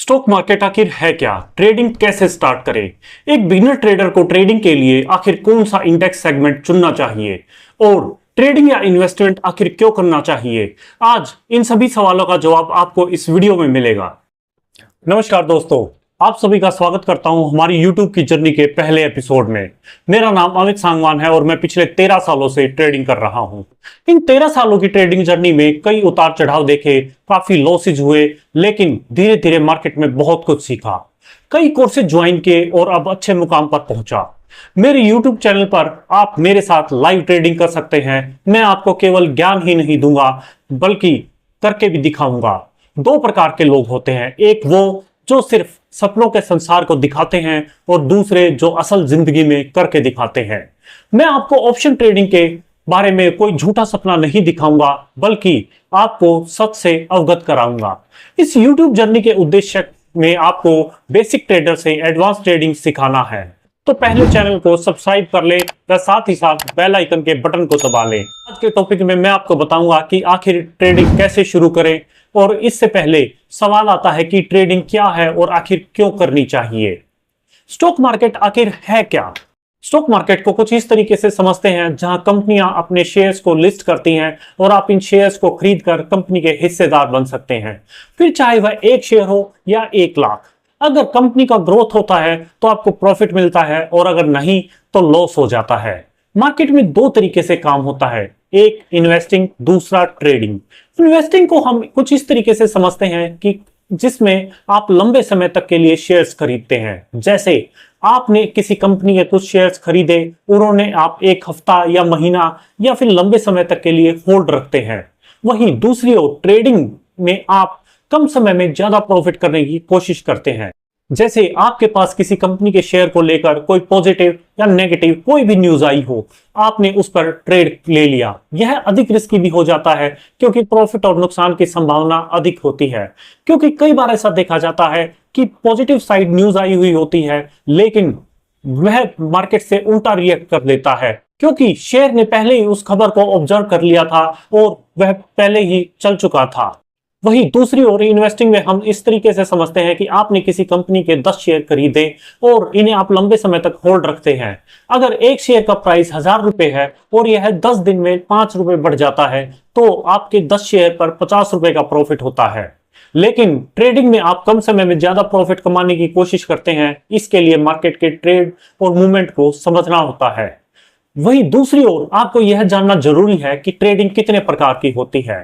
Stock market आखिर है क्या? ट्रेडिंग कैसे स्टार्ट करें? एक बिगिनर ट्रेडर को ट्रेडिंग के लिए आखिर कौन सा इंडेक्स सेगमेंट चुनना चाहिए और ट्रेडिंग या इन्वेस्टमेंट आखिर क्यों करना चाहिए? आज इन सभी सवालों का जवाब आपको इस वीडियो में मिलेगा। नमस्कार दोस्तों, आप सभी का स्वागत करता हूं हमारी YouTube की जर्नी के पहले एपिसोड में। मेरा नाम अमित सांगवान है और मैं पिछले 13 सालों से ट्रेडिंग कर रहा हूं। इन 13 सालों की ट्रेडिंग जर्नी में कई उतार चढ़ाव देखे, काफी लॉसेज हुए, लेकिन धीरे धीरे मार्केट में बहुत कुछ सीखा, कई कोर्सेज ज्वाइन किए और अब अच्छे मुकाम पर पहुंचा। मेरे YouTube चैनल पर आप मेरे साथ लाइव ट्रेडिंग कर सकते हैं। मैं आपको केवल ज्ञान ही नहीं दूंगा बल्कि करके भी दिखाऊंगा। दो प्रकार के लोग होते हैं, एक वो जो सिर्फ सपनों के संसार को दिखाते हैं और दूसरे जो असल जिंदगी में करके दिखाते हैं। मैं आपको ऑप्शन ट्रेडिंग के बारे में कोई झूठा सपना नहीं दिखाऊंगा बल्कि आपको सच से अवगत कराऊंगा। इस YouTube जर्नी के उद्देश्य में आपको बेसिक ट्रेडर से एडवांस ट्रेडिंग सिखाना है। तो पहले चैनल को सब्सक्राइब कर ले व साथ ही साथ बेल आइकन के बटन को दबा ले। आज के टॉपिक में मैं आपको बताऊंगा कि आखिर ट्रेडिंग कैसे शुरू करें, और इससे पहले सवाल आता है कि ट्रेडिंग क्या है और आखिर क्यों करनी चाहिए। स्टॉक मार्केट आखिर है क्या? स्टॉक मार्केट को कुछ इस तरीके से समझते हैं जहां कंपनियां अपने शेयर्स को लिस्ट करती हैं और आप इन शेयर्स को खरीदकर कंपनी के हिस्सेदार बन सकते हैं, फिर चाहे वह 1 शेयर हो या 1 लाख। अगर कंपनी का ग्रोथ होता है तो आपको प्रॉफिट मिलता है और अगर नहीं तो लॉस हो जाता है। मार्केट में 2 तरीके से काम होता है, एक इन्वेस्टिंग, दूसरा ट्रेडिंग। इन्वेस्टिंग को हम कुछ इस तरीके से समझते हैं कि जिसमें आप लंबे समय तक के लिए शेयर्स खरीदते हैं। जैसे आपने किसी कंपनी के कुछ शेयर्स खरीदे, उन्होंने आप 1 हफ्ता या महीना या फिर लंबे समय तक के लिए होल्ड रखते हैं। वहीं दूसरी ओर ट्रेडिंग में आप कम समय में ज्यादा प्रॉफिट करने की कोशिश करते हैं। जैसे आपके पास किसी कंपनी के शेयर को लेकर कोई पॉजिटिव या नेगेटिव कोई भी न्यूज आई हो, आपने उस पर ट्रेड ले लिया। यह अधिक रिस्की भी हो जाता है क्योंकि प्रॉफिट और नुकसान की संभावना अधिक होती है, क्योंकि कई बार ऐसा देखा जाता है कि पॉजिटिव साइड न्यूज आई हुई होती है लेकिन वह मार्केट से उल्टा रिएक्ट कर देता है क्योंकि शेयर ने पहले ही उस खबर को ऑब्जर्व कर लिया था और वह पहले ही चल चुका था। वहीं दूसरी ओर इन्वेस्टिंग में हम इस तरीके से समझते हैं कि आपने किसी कंपनी के 10 शेयर खरीदे और इन्हें आप लंबे समय तक होल्ड रखते हैं। अगर 1 शेयर का प्राइस 1000 रुपए है और यह 10 दिन में 5 रुपए बढ़ जाता है तो आपके 10 शेयर पर 50 रुपए का प्रॉफिट होता है। लेकिन ट्रेडिंग में आप कम समय में ज्यादा प्रॉफिट कमाने की कोशिश करते हैं, इसके लिए मार्केट के ट्रेड और मूवमेंट को समझना होता है। वहीं दूसरी ओर आपको यह जानना जरूरी है कि ट्रेडिंग कितने प्रकार की होती है।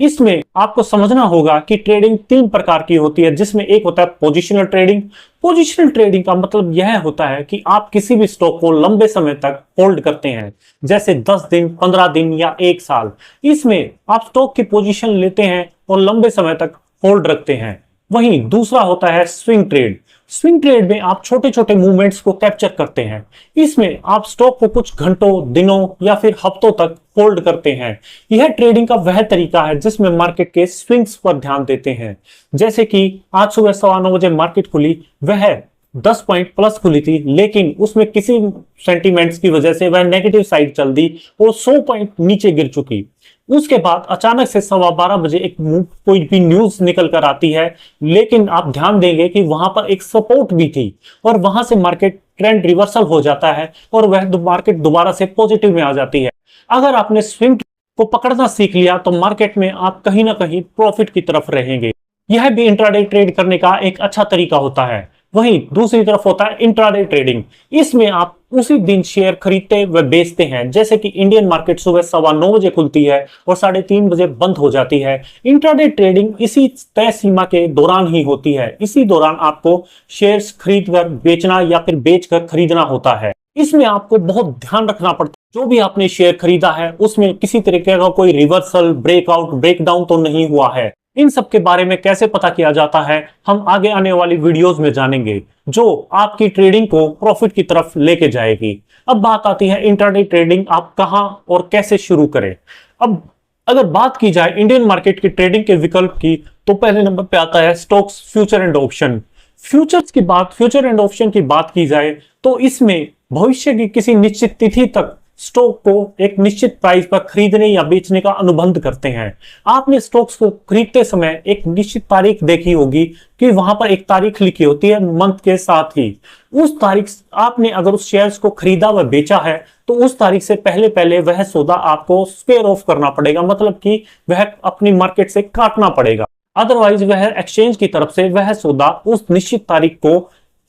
इसमें आपको समझना होगा कि ट्रेडिंग 3 प्रकार की होती है, जिसमें एक होता है पोजिशनल ट्रेडिंग। पोजिशनल ट्रेडिंग का मतलब यह होता है कि आप किसी भी स्टॉक को लंबे समय तक होल्ड करते हैं, जैसे 10 दिन, 15 दिन या 1 साल। इसमें आप स्टॉक की पोजीशन लेते हैं और लंबे समय तक होल्ड रखते हैं। वहीं दूसरा होता है स्विंग ट्रेड। स्विंग ट्रेड में आप छोटे छोटे मूवमेंट्स को कैप्चर करते हैं। इसमें आप स्टॉक को कुछ घंटों, दिनों या फिर हफ्तों तक होल्ड करते हैं। यह ट्रेडिंग का वह तरीका है जिसमें मार्केट के स्विंग्स पर ध्यान देते हैं। जैसे कि आज सुबह 9:15 बजे मार्केट खुली, वह 10 पॉइंट प्लस खुली थी, लेकिन उसमें किसी सेंटीमेंट्स की वजह से वह नेगेटिव साइड चल दी और 100 पॉइंट नीचे गिर चुकी। उसके बाद अचानक से 12:15 बजे एक कोई भी न्यूज निकल कर आती है, लेकिन आप ध्यान देंगे कि वहां पर एक सपोर्ट भी थी और वहां से मार्केट ट्रेंड रिवर्सल हो जाता है और वह मार्केट दोबारा से पॉजिटिव में आ जाती है। अगर आपने स्विंग को पकड़ना सीख लिया तो मार्केट में आप कहीं ना कहीं प्रॉफिट की तरफ रहेंगे। यह भी इंट्राडे ट्रेड करने का एक अच्छा तरीका होता है। वहीं दूसरी तरफ होता है इंट्राडे ट्रेडिंग। इसमें आप उसी दिन शेयर खरीदते व बेचते हैं। जैसे कि इंडियन मार्केट सुबह 9:15 बजे खुलती है और 3:30 बजे बंद हो जाती है। इंट्राडे ट्रेडिंग इसी तय सीमा के दौरान ही होती है। इसी दौरान आपको शेयर्स खरीदकर बेचना या फिर बेचकर खरीदना होता है। इसमें आपको बहुत ध्यान रखना पड़ता है जो भी आपने शेयर खरीदा है उसमें किसी तरीके का कोई रिवर्सल, ब्रेकआउट, ब्रेकडाउन तो नहीं हुआ है। इन सब के बारे में कैसे पता किया जाता है हम आगे आने वाली वीडियोस में जानेंगे, जो आपकी ट्रेडिंग को प्रॉफिट की तरफ लेके जाएगी। अब बात आती है इंट्राडे ट्रेडिंग आप कहां और कैसे शुरू करें। अब अगर बात की जाए इंडियन मार्केट की ट्रेडिंग के विकल्प की तो पहले नंबर पे आता है stocks, future and option. Future and option की बात की जाए तो इसमें भविष्य की किसी निश्चित तिथि तक स्टॉक को एक निश्चित प्राइस पर खरीदने या बेचने का अनुबंध करते हैं। आपने स्टॉक्स को खरीदते समय एक निश्चित तारीख देखी होगी कि वहां पर एक तारीख लिखी होती है मंथ के साथ ही। उस तारीख आपने अगर उस शेयर्स को खरीदा व बेचा है तो उस तारीख से पहले पहले वह सौदा आपको स्क्वेयर ऑफ करना पड़ेगा, मतलब कि वह अपनी मार्केट से काटना पड़ेगा। अदरवाइज वह एक्सचेंज की तरफ से वह सौदा उस निश्चित तारीख को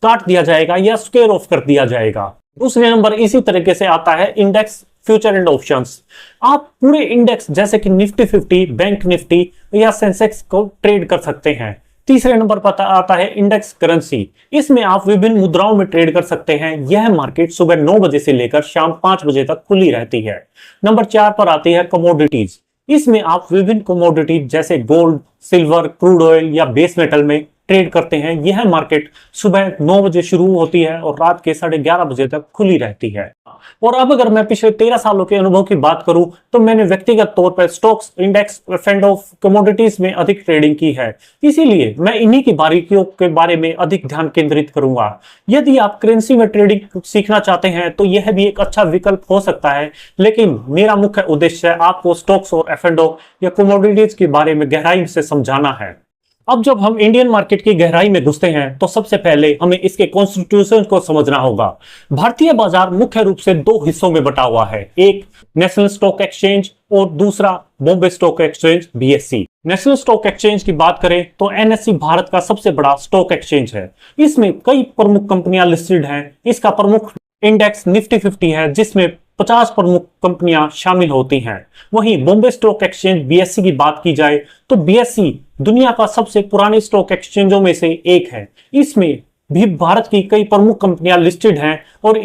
काट दिया जाएगा या स्क्वेयर ऑफ कर दिया जाएगा। दूसरे नंबर इसी तरीके से आता है इंडेक्स फ्यूचर एंड ऑप्शंस। आप पूरे इंडेक्स जैसे कि निफ्टी 50, बैंक निफ्टी या सेंसेक्स को ट्रेड कर सकते हैं। तीसरे नंबर पर आता है इंडेक्स करेंसी। इसमें आप विभिन्न मुद्राओं में ट्रेड कर सकते हैं। यह मार्केट सुबह 9 बजे से लेकर शाम 5 बजे तक खुली रहती है। नंबर 4 पर आती है कमोडिटीज। इसमें आप विभिन्न कमोडिटीज जैसे गोल्ड, सिल्वर, क्रूड ऑयल या बेस मेटल में ट्रेड करते हैं। यह मार्केट सुबह 9 बजे शुरू होती है और रात के 11:30 बजे तक खुली रहती है। और अब अगर मैं पिछले 13 सालों के अनुभव की बात करूं तो मैंने व्यक्तिगत तौर पर stocks, index, fund of commodities में अधिक ट्रेडिंग की है। इसीलिए मैं इन्हीं की बारीकियों के बारे में अधिक ध्यान केंद्रित करूंगा। यदि आप करेंसी में ट्रेडिंग सीखना चाहते हैं तो यह भी एक अच्छा विकल्प हो सकता है, लेकिन मेरा मुख्य उद्देश्य आपको स्टॉक्स और एफ&ओ या कमोडिटीज के बारे में गहराई से समझाना है। अब जब हम इंडियन मार्केट की गहराई में घुसते हैं तो सबसे पहले हमें इसके कॉन्स्टिट्यूशन को समझना होगा। भारतीय बाजार मुख्य रूप से 2 हिस्सों में बटा हुआ है, एक नेशनल स्टॉक एक्सचेंज और दूसरा Bombay stock exchange BSE। National stock exchange की बात करें तो NSE भारत का सबसे बड़ा स्टॉक एक्सचेंज है। इसमें कई प्रमुख कंपनियां लिस्टेड हैं। इसका प्रमुख इंडेक्स निफ्टी 50 है जिसमें 50 प्रमुख कंपनियां शामिल होती हैं। वहीं बॉम्बे स्टॉक एक्सचेंज BSE की बात की जाए तो BSE दुनिया का सबसे पुराने स्टॉक एक्सचेंजों में से एक है। इसमें भी भारत की कई प्रमुख कंपनियां लिस्टेड हैं और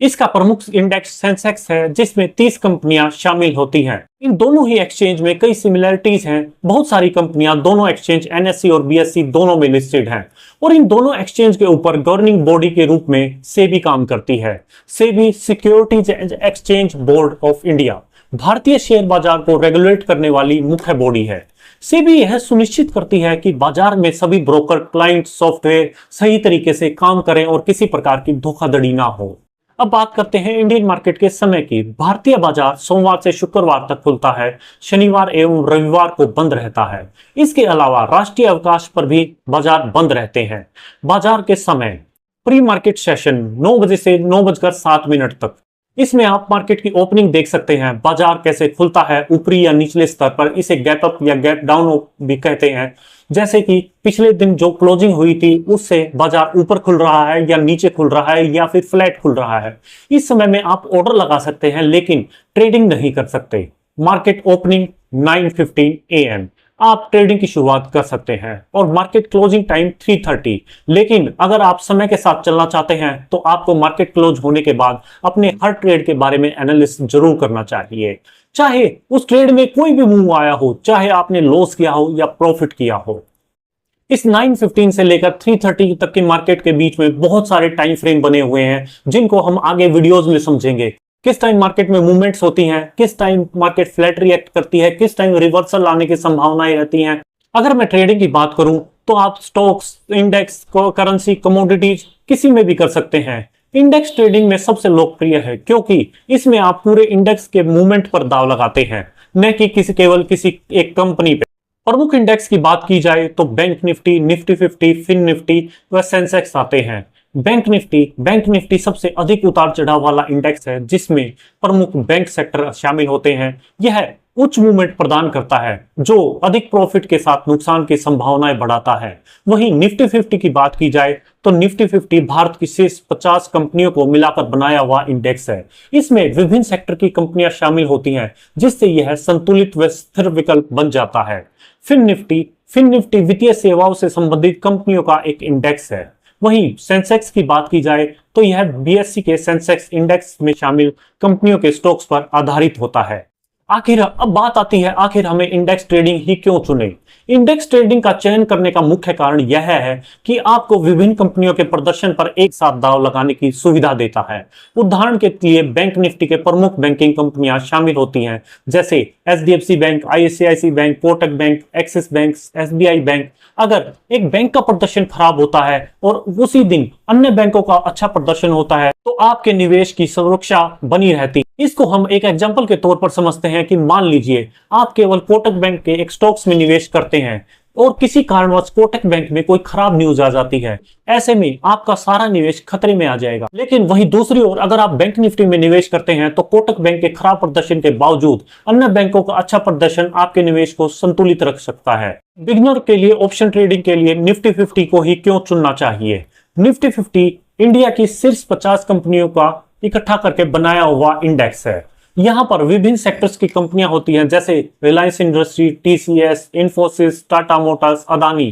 इसका प्रमुख इंडेक्स सेंसेक्स है जिसमें 30 कंपनियां शामिल होती हैं। इन दोनों ही एक्सचेंज में कई सिमिलरिटीज हैं। बहुत सारी कंपनियां दोनों एक्सचेंज NSE और BSE दोनों में लिस्टेड हैं और इन दोनों एक्सचेंज के ऊपर गवर्निंग बॉडी के रूप में सेबी काम करती है। SEBI securities and exchange board of India भारतीय शेयर बाजार को रेगुलेट करने वाली मुख्य बॉडी है। सेबी यह सुनिश्चित करती है कि बाजार में सभी ब्रोकर, क्लाइंट, सॉफ्टवेयर सही तरीके से काम करें और किसी प्रकार की धोखाधड़ी ना हो। अब बात करते हैं इंडियन मार्केट के समय की। भारतीय बाजार सोमवार से शुक्रवार तक खुलता है, शनिवार एवं रविवार को बंद रहता है। इसके अलावा राष्ट्रीय अवकाश पर भी बाजार बंद रहते हैं। बाजार के समय प्री मार्केट सेशन 9 बजे से 9:07 तक। इसमें आप मार्केट की ओपनिंग देख सकते हैं, बाजार कैसे खुलता है ऊपरी या निचले स्तर पर। इसे गैप अप या गैप डाउन भी कहते हैं। जैसे कि पिछले दिन जो क्लोजिंग हुई थी उससे बाजार ऊपर खुल रहा है या नीचे खुल रहा है या फिर फ्लैट खुल रहा है। इस समय में आप ऑर्डर लगा सकते हैं लेकिन ट्रेडिंग नहीं कर सकते। मार्केट ओपनिंग 9:15 AM आप ट्रेडिंग की शुरुआत कर सकते हैं और मार्केट क्लोजिंग टाइम 3:30। लेकिन अगर आप समय के साथ चलना चाहते हैं तो आपको मार्केट क्लोज होने के बाद अपने हर ट्रेड के बारे में एनालिसिस जरूर करना चाहिए, चाहे उस ट्रेड में कोई भी मूव आया हो, चाहे आपने लॉस किया हो या प्रॉफिट किया हो। इस 9:15 से लेकर 3:30 तक के मार्केट के बीच में बहुत सारे टाइम फ्रेम बने हुए हैं जिनको हम आगे वीडियोस में समझेंगे। किस टाइम मार्केट में मूवमेंट्स होती हैं, किस टाइम मार्केट फ्लैट रिएक्ट करती है, किस टाइम रिवर्सल आने की संभावनाएं रहती हैं। अगर मैं ट्रेडिंग की बात करूं तो आप स्टॉक्स, इंडेक्स, करेंसी, कमोडिटीज किसी में भी कर सकते हैं। इंडेक्स ट्रेडिंग में सबसे लोकप्रिय है क्योंकि इसमें आप पूरे इंडेक्स के मूवमेंट पर दाव लगाते हैं, न कि केवल किसी एक कंपनी पे। प्रमुख इंडेक्स की बात की जाए तो Bank Nifty, Nifty 50, Fin Nifty व सेंसेक्स आते हैं। बैंक निफ्टी सबसे अधिक उतार चढ़ाव वाला इंडेक्स है जिसमें प्रमुख बैंक सेक्टर शामिल होते हैं। यह उच्च मूवमेंट प्रदान करता है जो अधिक प्रॉफिट के साथ नुकसान की संभावनाएं बढ़ाता है। वहीं निफ्टी 50 की बात की जाए तो निफ्टी 50 भारत की शीर्ष 50 कंपनियों को मिलाकर बनाया हुआ इंडेक्स है। इसमें विभिन्न सेक्टर की कंपनियां शामिल होती हैं जिससे यह संतुलित व स्थिर विकल्प बन जाता है। फिन निफ्टी वित्तीय सेवाओं से संबंधित कंपनियों का एक इंडेक्स है। वहीं सेंसेक्स की बात की जाए तो यह BSE के सेंसेक्स इंडेक्स में शामिल कंपनियों के स्टॉक्स पर आधारित होता है। अब बात आती है आखिर हमें इंडेक्स ट्रेडिंग ही क्यों चुने। इंडेक्स ट्रेडिंग का चयन करने का मुख्य कारण यह है कि आपको विभिन्न कंपनियों के प्रदर्शन पर एक साथ दांव लगाने की सुविधा देता है। उदाहरण के लिए बैंक निफ्टी के प्रमुख बैंकिंग कंपनियां शामिल होती हैं जैसे HDFC bank, ICICI bank, Kotak bank, axis bank, SBI bank. अगर एक बैंक का प्रदर्शन खराब होता है और उसी दिन अन्य बैंकों का अच्छा प्रदर्शन होता है तो आपके निवेश की सुरक्षा बनी रहती। इसको हम एक एग्जांपल के तौर पर समझते हैं कि मान लीजिए आप केवल कोटक बैंक के एक स्टॉक्स में निवेश करते हैं और किसी कारणवश कोटक बैंक में कोई खराब न्यूज आ जाती है, ऐसे में आपका सारा निवेश खतरे में आ जाएगा। लेकिन वहीं दूसरी ओर अगर आप बैंक निफ्टी में निवेश करते हैं तो कोटक बैंक के खराब प्रदर्शन के बावजूद अन्य बैंकों का अच्छा प्रदर्शन आपके निवेश को संतुलित रख सकता है। बिगिनर के लिए ऑप्शन ट्रेडिंग के लिए निफ्टी 50 को ही क्यों चुनना चाहिए? निफ्टी 50 इंडिया की शीर्ष 50 कंपनियों का इकट्ठा करके बनाया हुआ इंडेक्स है। यहाँ पर विभिन्न सेक्टर्स की कंपनियां होती हैं जैसे Reliance industry, TCS, Infosys, Tata Motors, Adani.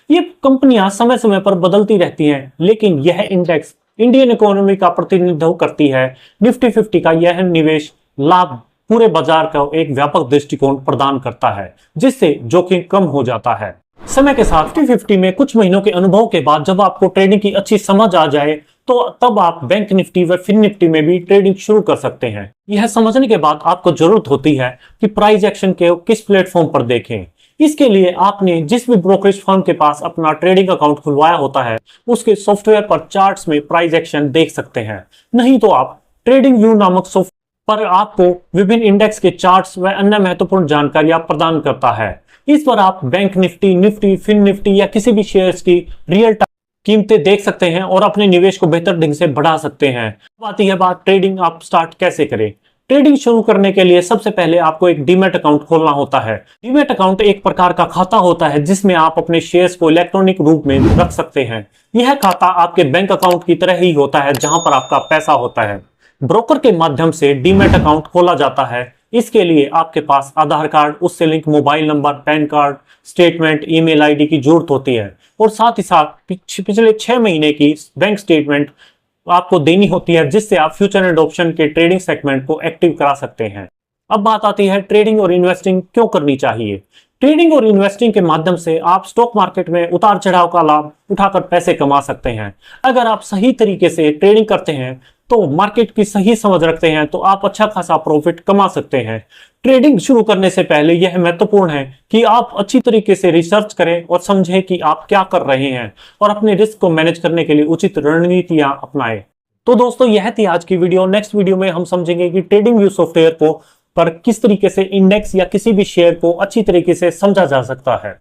ये कंपनियां समय समय पर बदलती रहती हैं, लेकिन यह इंडेक्स इंडियन इकोनॉमी का प्रतिनिधित्व करती है। निफ्टी 50 का यह निवेश लाभ पूरे बाजार का एक व्यापक दृष्टिकोण प्रदान करता है, जिससे जोखिम कम हो जाता है। समय के साथ निफ्टी 50 में कुछ महीनों के अनुभव के बाद जब आपको ट्रेडिंग की अच्छी समझ आ जाए तो तब आप बैंक निफ्टी व फिन निफ्टी में भी ट्रेडिंग शुरू कर सकते हैं। यह समझने के बाद आपको जरूरत होती है कि प्राइस एक्शन के किस प्लेटफॉर्म पर देखें। इसके लिए आपने जिस भी ब्रोकरेज फर्म के पास अपना ट्रेडिंग अकाउंट खुलवाया होता है उसके सॉफ्टवेयर पर चार्ट्स में प्राइस एक्शन देख सकते हैं। नहीं तो आप ट्रेडिंग व्यू नामक सॉफ्टवेयर पर आपको विभिन्न इंडेक्स के चार्ट्स व अन्य महत्वपूर्ण जानकारियां प्रदान करता है। इस पर आप Bank Nifty, Nifty, Fin Nifty या किसी भी शेयर्स की रियल टाइम कीमतें देख सकते हैं और अपने निवेश को बेहतर ढंग से बढ़ा सकते हैं। अब आती है बात ट्रेडिंग आप स्टार्ट कैसे करें। ट्रेडिंग शुरू करने के लिए सबसे पहले आपको एक डीमैट अकाउंट खोलना होता है। डीमैट अकाउंट एक प्रकार का खाता होता है जिसमें आप अपने शेयर्स को इलेक्ट्रॉनिक रूप में रख सकते हैं। यह खाता आपके बैंक अकाउंट की तरह ही होता है जहां पर आपका पैसा होता है। ब्रोकर के माध्यम से डीमैट अकाउंट खोला जाता है। इसके लिए आपके पास आधार कार्ड, उससे link mobile number, pan card, statement, email ID की जरूरत होती है और साथ ही साथ पिछले 6 महीने की बैंक स्टेटमेंट आपको देनी होती है, जिससे आप फ्यूचर एंड ऑप्शन के ट्रेडिंग सेगमेंट को एक्टिव करा सकते हैं। अब बात आती है ट्रेडिंग और इन्वेस्टिंग क्यों करनी चाहिए। ट्रेडिंग और इन्वेस्टिंग के माध्यम से आप स्टॉक मार्केट में उतार चढ़ाव का लाभ उठाकर पैसे कमा सकते हैं। अगर आप सही तरीके से ट्रेडिंग करते हैं तो मार्केट की सही समझ रखते हैं तो आप अच्छा खासा प्रॉफिट कमा सकते हैं। ट्रेडिंग शुरू करने से पहले यह महत्वपूर्ण है कि आप अच्छी तरीके से रिसर्च करें और समझें कि आप क्या कर रहे हैं और अपने रिस्क को मैनेज करने के लिए उचित रणनीतियां अपनाएं। तो दोस्तों यह थी आज की वीडियो। नेक्स्ट वीडियो में हम समझेंगे कि ट्रेडिंग व्यू सॉफ्टवेयर को पर किस तरीके से इंडेक्स या किसी भी शेयर को अच्छी तरीके से समझा जा सकता है।